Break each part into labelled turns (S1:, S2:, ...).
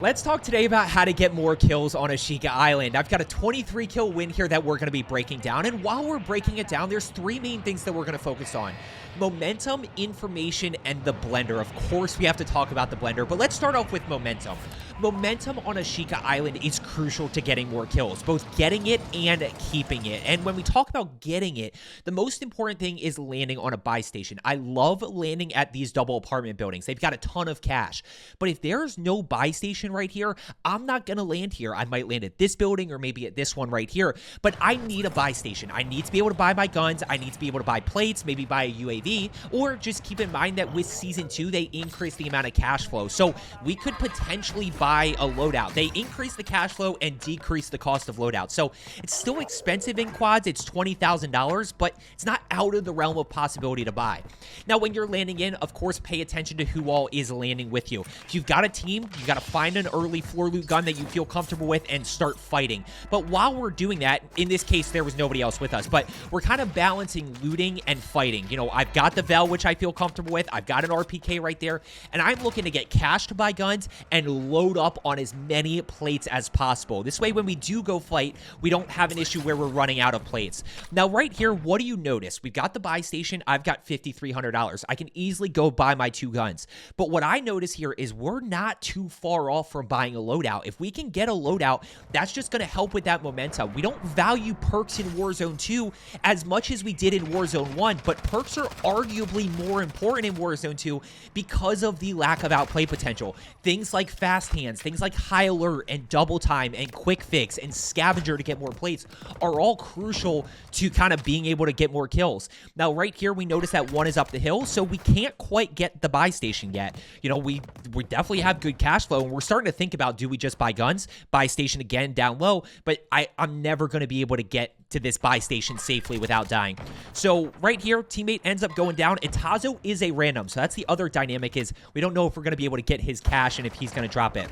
S1: Let's talk today about how to get more kills on Ashika Island. I've got a 23 kill win here that we're going to be breaking down. And while we're breaking it down, there's three main things that we're going to focus on. Momentum, information, and the blender. Of course, we have to talk about the blender, but let's start off with momentum. Momentum on Ashika Island is crucial to getting more kills, both getting it and keeping it. And when we talk about getting it, the most important thing is landing on a buy station. I love landing at these double apartment buildings. They've got a ton of cash. But if there's no buy station right here, I'm not going to land here. I might land at this building or maybe at this one right here, but I need a buy station. I need to be able to buy my guns. I need to be able to buy plates, maybe buy a UAV, or just keep in mind that with Season 2, they increase the amount of cash flow. So we could potentially buy a loadout. They increase the cash flow and decrease the cost of loadout. So it's still expensive in quads. It's $20,000, but it's not out of the realm of possibility to buy. Now, when you're landing in, of course, pay attention to who all is landing with you. If you've got a team, you've got to find an early floor loot gun that you feel comfortable with and start fighting. But while we're doing that, in this case, there was nobody else with us, but we're kind of balancing looting and fighting. You know, I've got the Vel, which I feel comfortable with. I've got an RPK right there, and I'm looking to get cash to buy guns and load up on as many plates as possible. This way, when we do go fight, we don't have an issue where we're running out of plates. Now, right here, what do you notice? We've got the buy station. I've got $5,300. I can easily go buy my two guns. But what I notice here is we're not too far off from buying a loadout. If we can get a loadout, that's just going to help with that momentum. We don't value perks in Warzone 2 as much as we did in Warzone 1, but perks are arguably more important in Warzone 2 because of the lack of outplay potential. Things like fast hands, things like high alert and double time and quick fix and scavenger to get more plates are all crucial to kind of being able to get more kills. Now, right here, we notice that one is up the hill, so we can't quite get the buy station yet. You know, we definitely have good cash flow, and we're starting to think about, do we just buy guns, buy station again down low? But I'm never going to be able to get to this buy station safely without dying. So right here, teammate ends up going down. Itazo is a random, so that's the other dynamic, is we don't know if we're going to be able to get his cash and if he's going to drop it.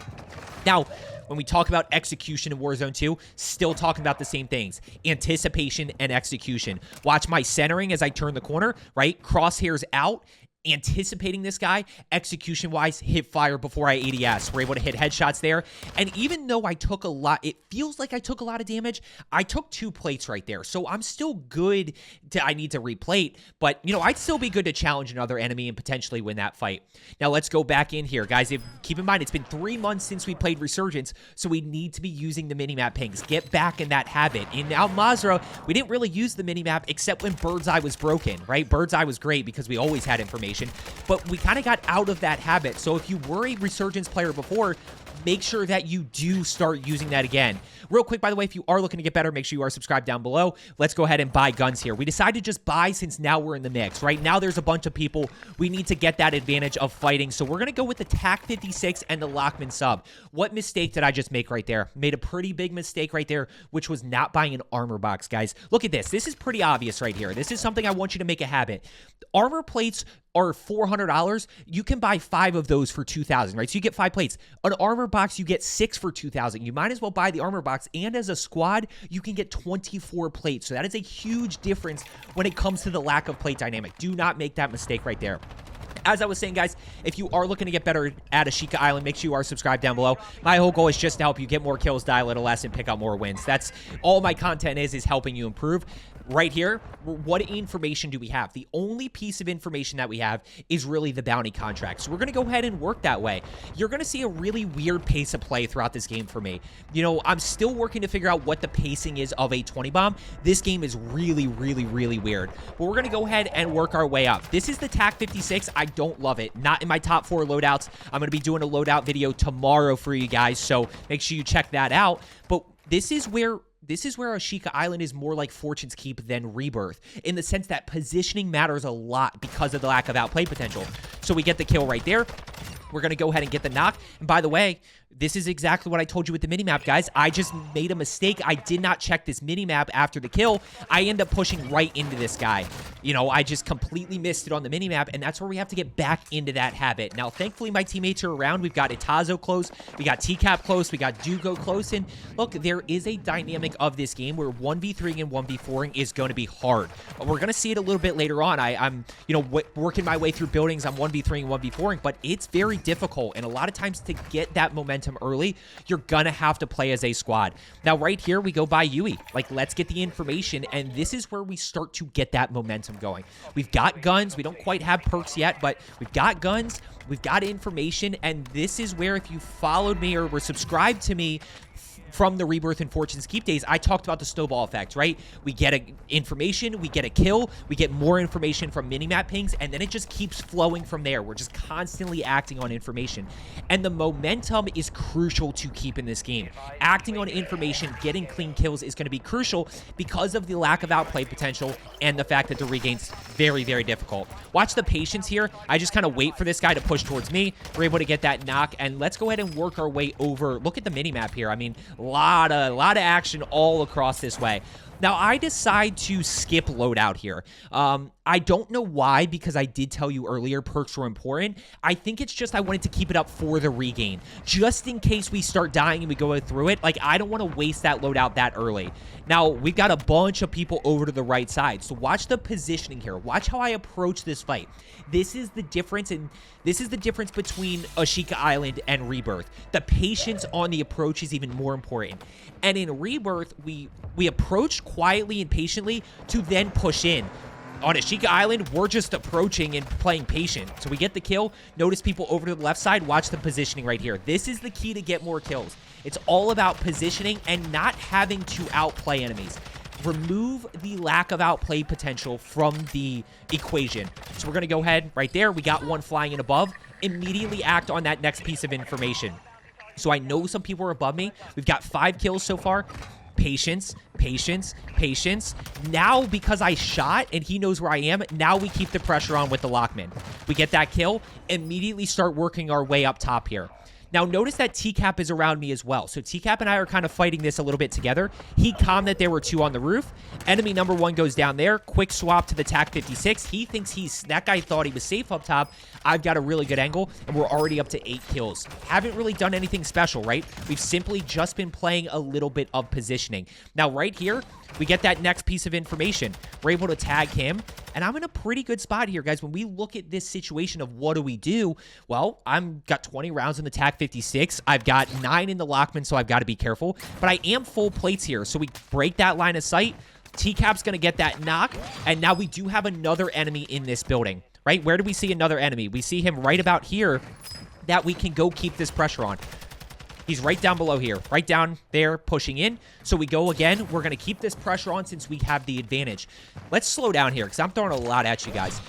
S1: Now, when we talk about execution in Warzone 2, still talking about the same things. Anticipation and execution. Watch my centering as I turn the corner, right? Crosshairs out. Anticipating this guy, execution-wise, hit fire before I ADS. We're able to hit headshots there. And even though I took a lot, it feels like I took a lot of damage, I took 2 plates right there. So I'm still good I need to replate, but, you know, I'd still be good to challenge another enemy and potentially win that fight. Now, let's go back in here. Guys, keep in mind, it's been 3 months since we played Resurgence, so we need to be using the minimap pings. Get back in that habit. In Al Mazrah, we didn't really use the minimap except when Bird's Eye was broken, right? Bird's Eye was great because we always had information, but we kind of got out of that habit. So if you were a Resurgence player before, make sure that you do start using that again. Real quick, by the way, if you are looking to get better, make sure you are subscribed down below. Let's go ahead and buy guns here. We decided to just buy since now we're in the mix, right? Now there's a bunch of people. We need to get that advantage of fighting. So we're going to go with the TAC 56 and the Lockman sub. What mistake did I just make right there? Made a pretty big mistake right there, which was not buying an armor box, guys. Look at this. This is pretty obvious right here. This is something I want you to make a habit. Armor plates are $400. You can buy 5 of those for $2,000, right? So you get 5 plates. An armor box, you get 6 for $2,000. You might as well buy the armor box, and as a squad, you can get 24 plates. So that is a huge difference when it comes to the lack of plate dynamic. Do not make that mistake right there. As I was saying, guys, if you are looking to get better at Ashika Island, make sure you are subscribed down below. My whole goal is just to help you get more kills, die a little less, and pick up more wins. That's all my content is helping you improve. Right here, what information do we have? The only piece of information that we have is really the bounty contract. So we're going to go ahead and work that way. You're going to see a really weird pace of play throughout this game for me. You know, I'm still working to figure out what the pacing is of a 20 bomb. This game is really, really, really weird. But we're going to go ahead and work our way up. This is the TAC 56. I don't love it. Not in my top 4 loadouts. I'm going to be doing a loadout video tomorrow for you guys, so make sure you check that out. But this is where Ashika Island is more like Fortune's Keep than Rebirth, in the sense that positioning matters a lot because of the lack of outplay potential. So we get the kill right there. We're going to go ahead and get the knock. And by the way, this is exactly what I told you with the minimap, guys. I just made a mistake. I did not check this minimap after the kill. I end up pushing right into this guy. You know, I just completely missed it on the minimap, and that's where we have to get back into that habit. Now, thankfully, my teammates are around. We've got Itazo close. We got TCAP close. We got Dugo close. And look, there is a dynamic of this game where 1v3 and 1v4ing is going to be hard. We're going to see it a little bit later on. I'm, you know, working my way through buildings. I'm 1v3 and 1v4ing, but it's very difficult. And a lot of times to get that momentum momentum early, you're gonna have to play as a squad. Now, right here, we go by Yui. Like, let's get the information, and this is where we start to get that momentum going. We've got guns. We don't quite have perks yet, but we've got guns. We've got information, and this is where, if you followed me or were subscribed to me from the Rebirth and Fortune's Keep days, I talked about the snowball effect, right? We get information, we get a kill, we get more information from minimap pings, and then it just keeps flowing from there. We're just constantly acting on information. And the momentum is crucial to keep in this game. Acting on information, getting clean kills is going to be crucial because of the lack of outplay potential and the fact that the regain's very, very difficult. Watch the patience here. I just kind of wait for this guy to push towards me. We're able to get that knock, and let's go ahead and work our way over. Look at the minimap here. I mean, lot of action all across this way. Now, I decide to skip loadout here. I don't know why, because I did tell you earlier perks were important. I think it's just I wanted to keep it up for the regain. Just in case we start dying and we go through it, like, I don't want to waste that loadout that early. Now, we've got a bunch of people over to the right side, so watch the positioning here. Watch how I approach this fight. This is the difference, and this is the difference between Ashika Island and Rebirth. The patience on the approach is even more important. And in Rebirth, we approached quietly and patiently to then push in. On Ashika Island, we're just approaching and playing patient. So we get the kill. Notice people over to the left side. Watch the positioning right here. This is the key to get more kills. It's all about positioning and not having to outplay enemies. Remove the lack of outplay potential from the equation. So we're going to go ahead right there. We got one flying in above. Immediately act on that next piece of information. So I know some people are above me. We've got 5 kills so far. Patience, patience, patience. Now, because I shot and he knows where I am, now we keep the pressure on with the Lockman. We get that kill, immediately start working our way up top here. Now, notice that TCAP is around me as well. So TCAP and I are kind of fighting this a little bit together. He calmed that there were 2 on the roof. Enemy number 1 goes down there. Quick swap to the TAC 56. He thinks that guy thought he was safe up top. I've got a really good angle, and we're already up to 8 kills. Haven't really done anything special, right? We've simply just been playing a little bit of positioning. Now, right here, we get that next piece of information. We're able to tag him, and I'm in a pretty good spot here, guys. When we look at this situation of what do we do, well, I've got 20 rounds in the TAC 56. I've got 9 in the Lockman, so I've got to be careful. But I am full plates here, so we break that line of sight. TCAP's going to get that knock, and now we do have another enemy in this building, right? Where do we see another enemy? We see him right about here that we can go keep this pressure on. He's right down below here, right down there, pushing in. So we go again. We're going to keep this pressure on since we have the advantage. Let's slow down here because I'm throwing a lot at you guys.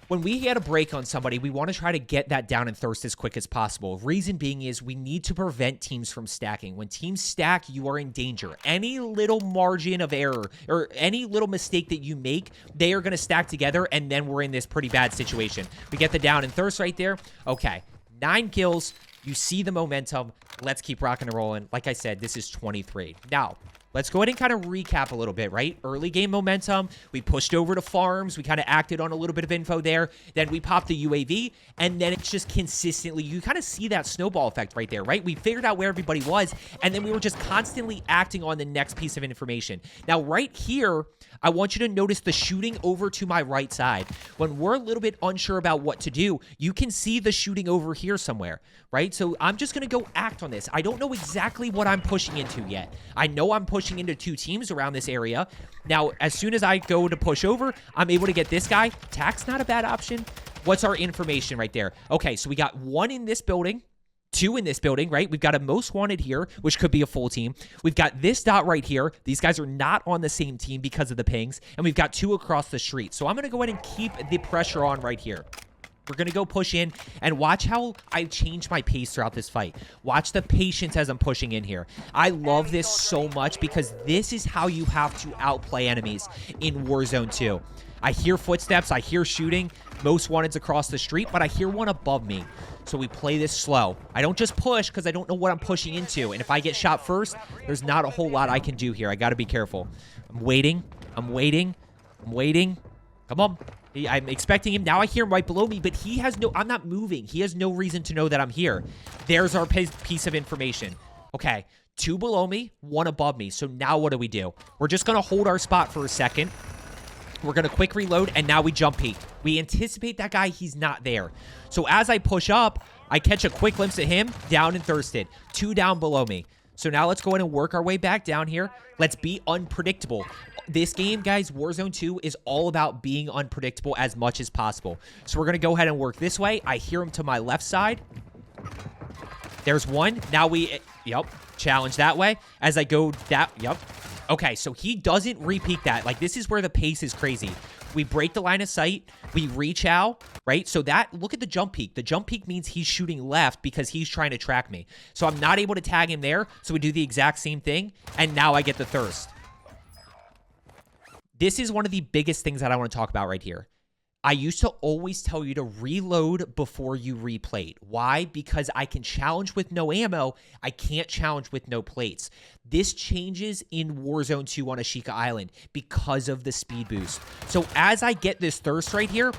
S1: When we get a break on somebody, we want to try to get that down and thirst as quick as possible. Reason being is we need to prevent teams from stacking. When teams stack, you are in danger. Any little margin of error or any little mistake that you make, they are going to stack together, and then we're in this pretty bad situation. We get the down and thirst right there. Okay, 9 kills. You see the momentum. Let's keep rocking and rolling. Like I said, this is 23. Now, let's go ahead and kind of recap a little bit, right? Early game momentum. We pushed over to farms. We kind of acted on a little bit of info there. Then we popped the UAV. And then it's just consistently, you kind of see that snowball effect right there, right? We figured out where everybody was. And then we were just constantly acting on the next piece of information. Now, right here, I want you to notice the shooting over to my right side. When we're a little bit unsure about what to do, you can see the shooting over here somewhere, right? So I'm just going to go act on this. I don't know exactly what I'm pushing into yet. I know I'm pushing into 2 teams around this area. Now, as soon as I go to push over, I'm able to get this guy. TAC's not a bad option. What's our information right there? Okay, so we got 1 in this building. 2 in this building, right? We've got a most wanted here, which could be a full team. We've got this dot right here. These guys are not on the same team because of the pings. And we've got 2 across the street. So I'm going to go ahead and keep the pressure on right here. We're going to go push in and watch how I change my pace throughout this fight. Watch the patience as I'm pushing in here. I love this so much because this is how you have to outplay enemies in Warzone 2. I hear footsteps. I hear shooting. Most wanted's across the street, but I hear one above me. So we play this slow. I don't just push because I don't know what I'm pushing into. And if I get shot first, there's not a whole lot I can do here. I got to be careful. I'm waiting. I'm waiting. I'm waiting. Come on. I'm expecting him. Now I hear him right below me, but he has no... I'm not moving. He has no reason to know that I'm here. There's our piece of information. Okay. 2 below me, 1 above me. So now what do? We're just going to hold our spot for a second. We're going to quick reload, and now we jump peek. We anticipate that guy, he's not there. So as I push up, I catch a quick glimpse at him, down and thirsted. 2 down below me. So now let's go in and work our way back down here. Let's be unpredictable. This game, guys, Warzone 2 is all about being unpredictable as much as possible. So we're going to go ahead and work this way. I hear him to my left side. There's one. Now we, yep, challenge that way. As I go that, yep. Okay, so he doesn't repeat that. Like, this is where the pace is crazy. We break the line of sight. We reach out, right? So that, look at the jump peak. The jump peak means he's shooting left because he's trying to track me. So I'm not able to tag him there. So we do the exact same thing. And now I get the thirst. This is one of the biggest things that I want to talk about right here. I used to always tell you to reload before you replate. Why? Because I can challenge with no ammo. I can't challenge with no plates. This changes in Warzone 2 on Ashika Island because of the speed boost. So as I get this thirst right here,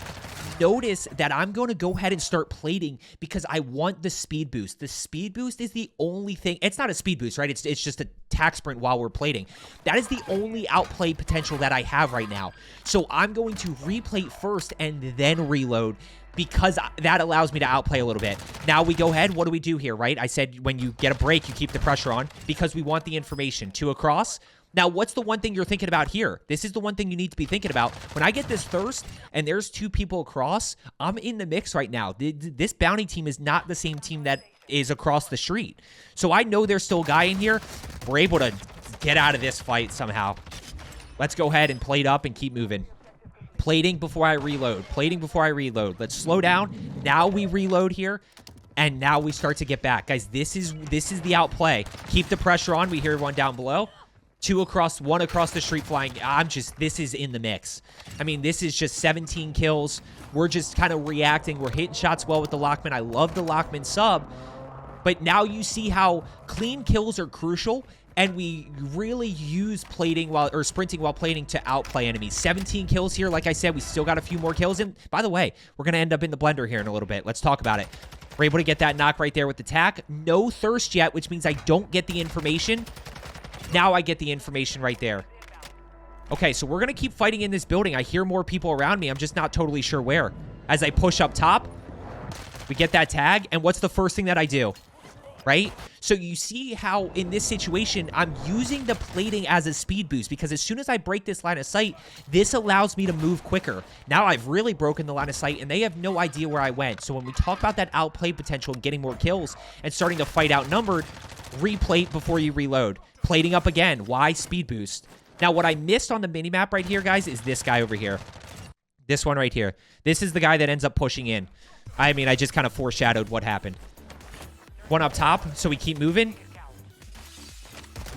S1: notice that I'm going to go ahead and start plating because I want the speed boost. The speed boost is the only thing. It's not a speed boost, right? It's just a tack sprint while we're plating. That is the only outplay potential that I have right now. So I'm going to replate first and then reload because that allows me to outplay a little bit. Now we go ahead. What do we do here, right? I said when you get a break, you keep the pressure on because we want the information. 2 across. Now, what's the one thing you're thinking about here? This is the one thing you need to be thinking about. When I get this thirst and there's 2 people across, I'm in the mix right now. This bounty team is not the same team that is across the street. So I know there's still a guy in here. We're able to get out of this fight somehow. Let's go ahead and plate up and keep moving. Plating before I reload. Plating before I reload. Let's slow down. Now we reload here. And now we start to get back. Guys, this is the outplay. Keep the pressure on. We hear one down below. 2 across, 1 across the street flying. This is in the mix. I mean, this is just 17 kills. We're just kind of reacting. We're hitting shots well with the Lockman. I love the Lockman sub. But now you see how clean kills are crucial. And we really use plating or sprinting while plating to outplay enemies. 17 kills here. Like I said, we still got a few more kills. And by the way, we're going to end up in the blender here in a little bit. Let's talk about it. We're able to get that knock right there with the tack. No thirst yet, which means I don't get the information. Now I get the information right there. Okay, so we're going to keep fighting in this building. I hear more people around me. I'm just not totally sure where. As I push up top, we get that tag. And what's the first thing that I do? Right? So you see how in this situation, I'm using the plating as a speed boost because as soon as I break this line of sight, this allows me to move quicker. Now I've really broken the line of sight and they have no idea where I went. So when we talk about that outplay potential and getting more kills and starting to fight outnumbered, replate before you reload. Plating up again. Why? Speed boost. Now what I missed on the minimap right here, guys, is this guy over here. This one right here. This is the guy that ends up pushing in. I mean, I just kind of foreshadowed what happened. One up top, so we keep moving.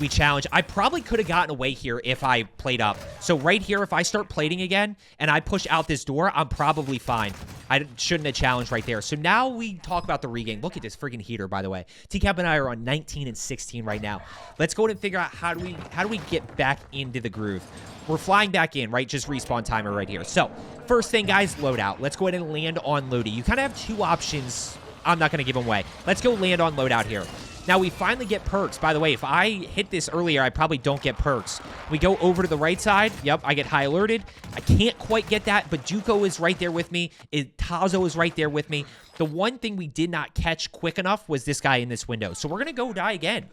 S1: We challenge. I probably could have gotten away here if I played up. So right here, if I start plating again and I push out this door, I'm probably fine. I shouldn't have challenged right there. So now we talk about the regame. Look at this friggin' heater, by the way. TCap and I are on 19 and 16 right now. Let's go ahead and figure out how do we get back into the groove. We're flying back in, right? Just respawn timer right here. So first thing, guys, loadout. Let's go ahead and land on loadie. You kind of have 2 options. I'm not going to give them away. Let's go land on loadout here. Now, we finally get perks. By the way, if I hit this earlier, I probably don't get perks. We go over to the right side. Yep, I get high alerted. I can't quite get that, but Duco is right there with me. Tazo is right there with me. The one thing we did not catch quick enough was this guy in this window. So we're going to go die again.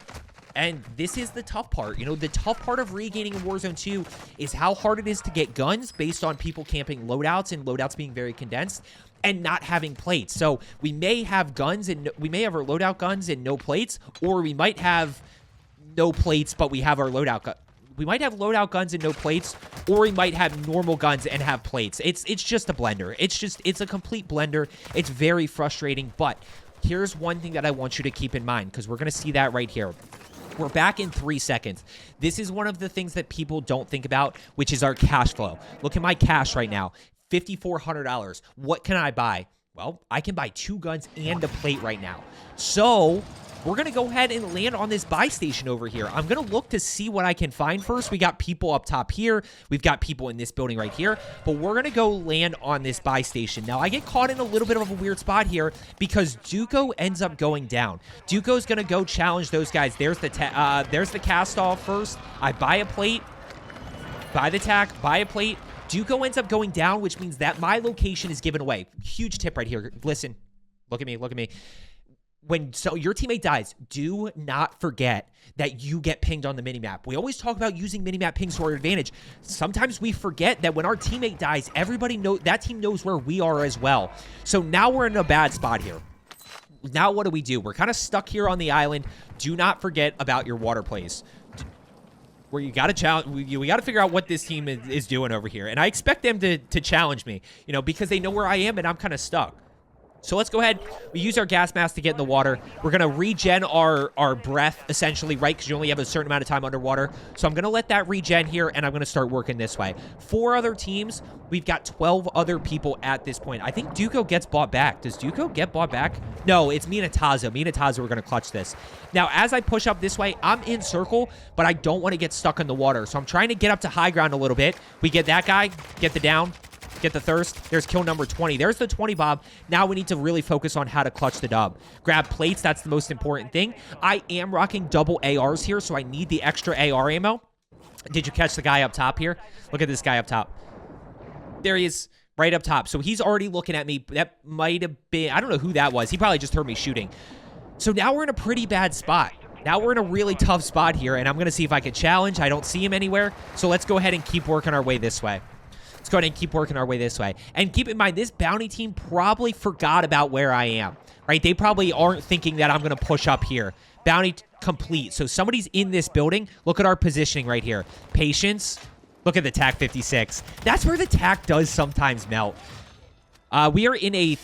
S1: And this is the tough part. You know, the tough part of regaining in Warzone 2 is how hard it is to get guns based on people camping loadouts and loadouts being very condensed and not having plates. So we may have guns and we may have our loadout guns and no plates, or we might have no plates, but we have our loadout gun. We might have loadout guns and no plates, or we might have normal guns and have plates. It's just a blender. It's a complete blender. It's very frustrating, but here's one thing that I want you to keep in mind, because we're going to see that right here. We're back in 3 seconds. This is one of the things that people don't think about, which is our cash flow. Look at my cash right now. $5,400. What can I buy? Well, I can buy 2 guns and a plate right now. So we're going to go ahead and land on this buy station over here. I'm going to look to see what I can find first. We got people up top here. We've got people in this building right here. But we're going to go land on this buy station. Now, I get caught in a little bit of a weird spot here because Duco ends up going down. Duco's going to go challenge those guys. There's the cast off first. I buy a plate, buy the tack, buy a plate. Duco ends up going down, which means that my location is given away. Huge tip right here. Listen. Look at me. Look at me. when your teammate dies, do not forget that you get pinged on the minimap. We always talk about using minimap pings to our advantage. Sometimes we forget that when our teammate dies, everybody that team knows where we are as well. So now we're in a bad spot here. Now what do? We're kind of stuck here on the island. Do not forget about your water plays. Where you got to challenge, we got to figure out what this team is doing over here. And I expect them to challenge me, because they know where I am and I'm kind of stuck. So let's go ahead. We use our gas mask to get in the water. We're going to regen our breath, essentially, right? Because you only have a certain amount of time underwater. So I'm going to let that regen here, and I'm going to start working this way. 4 other teams. We've got 12 other people at this point. I think Duco gets bought back. Does Duco get bought back? No, it's me and Tazo. Me and Tazo are going to clutch this. Now, as I push up this way, I'm in circle, but I don't want to get stuck in the water. So I'm trying to get up to high ground a little bit. We get that guy, get the down. Get the thirst. There's kill number 20. There's the 20 bob. Now we need to really focus on how to clutch the dub. Grab plates. That's the most important thing. I am rocking double ARs here, so I need the extra AR ammo. Did you catch the guy up top here? Look at this guy up top. There he is, right up top. So he's already looking at me. That might have been, I don't know who that was. He probably just heard me shooting. So now we're in a pretty bad spot. Now we're in a really tough spot here, and I'm going to see if I can challenge. I don't see him anywhere. So let's go ahead and keep working our way this way. Let's go ahead and keep working our way this way. And keep in mind, this bounty team probably forgot about where I am, right? They probably aren't thinking that I'm going to push up here. Bounty complete. So somebody's in this building. Look at our positioning right here. Patience. Look at the TAC 56. That's where the TAC does sometimes melt. We are in a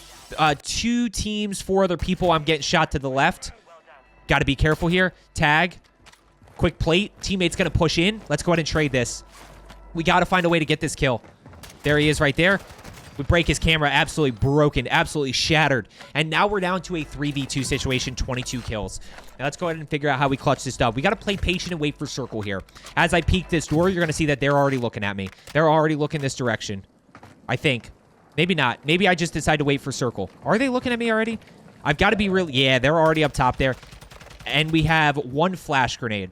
S1: 2 teams, 4 other people. I'm getting shot to the left. Got to be careful here. Tag. Quick plate. Teammate's going to push in. Let's go ahead and trade this. We got to find a way to get this kill. There he is right there. We break his camera. Absolutely broken. Absolutely shattered. And now we're down to a 3v2 situation. 22 kills. Now let's go ahead and figure out how we clutch this dub. We got to play patient and wait for circle here. As I peek this door, you're going to see that they're already looking at me. They're already looking this direction. I think. Maybe not. Maybe I just decide to wait for circle. Are they looking at me already? I've got to be really... Yeah, they're already up top there. And we have 1 flash grenade.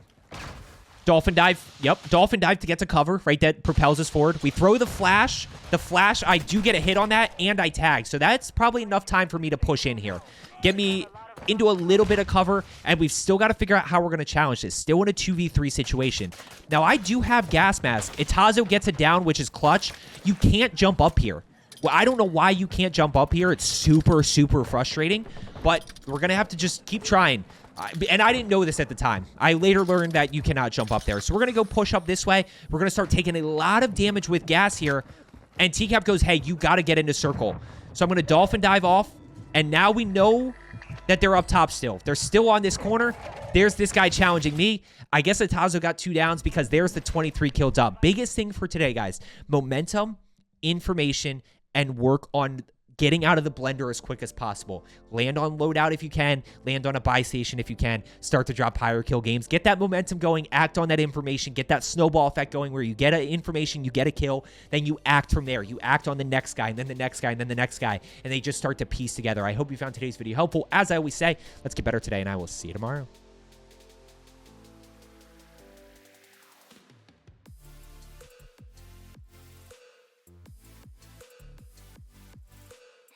S1: Dolphin dive. Yep, dolphin dive to get to cover, right? That propels us forward. We throw the flash. The flash, I do get a hit on that, and I tag. So that's probably enough time for me to push in here. Get me into a little bit of cover, and we've still got to figure out how we're going to challenge this. Still in a 2v3 situation. Now, I do have gas mask. Itazo gets it down, which is clutch. You can't jump up here. Well, I don't know why you can't jump up here. It's super, super frustrating, but we're going to have to just keep trying. And I didn't know this at the time. I later learned that you cannot jump up there. So we're going to go push up this way. We're going to start taking a lot of damage with gas here. And TCAP goes, hey, you got to get into circle. So I'm going to dolphin dive off. And now we know that they're up top still. They're still on this corner. There's this guy challenging me. I guess Atazo got 2 downs because there's the 23 kill dub. Biggest thing for today, guys. Momentum, information, and work on getting out of the blender as quick as possible. Land on loadout if you can. Land on a buy station if you can. Start to drop higher kill games. Get that momentum going. Act on that information. Get that snowball effect going where you get information, you get a kill, then you act from there. You act on the next guy, and then the next guy, and then the next guy, and they just start to piece together. I hope you found today's video helpful. As I always say, let's get better today, and I will see you tomorrow.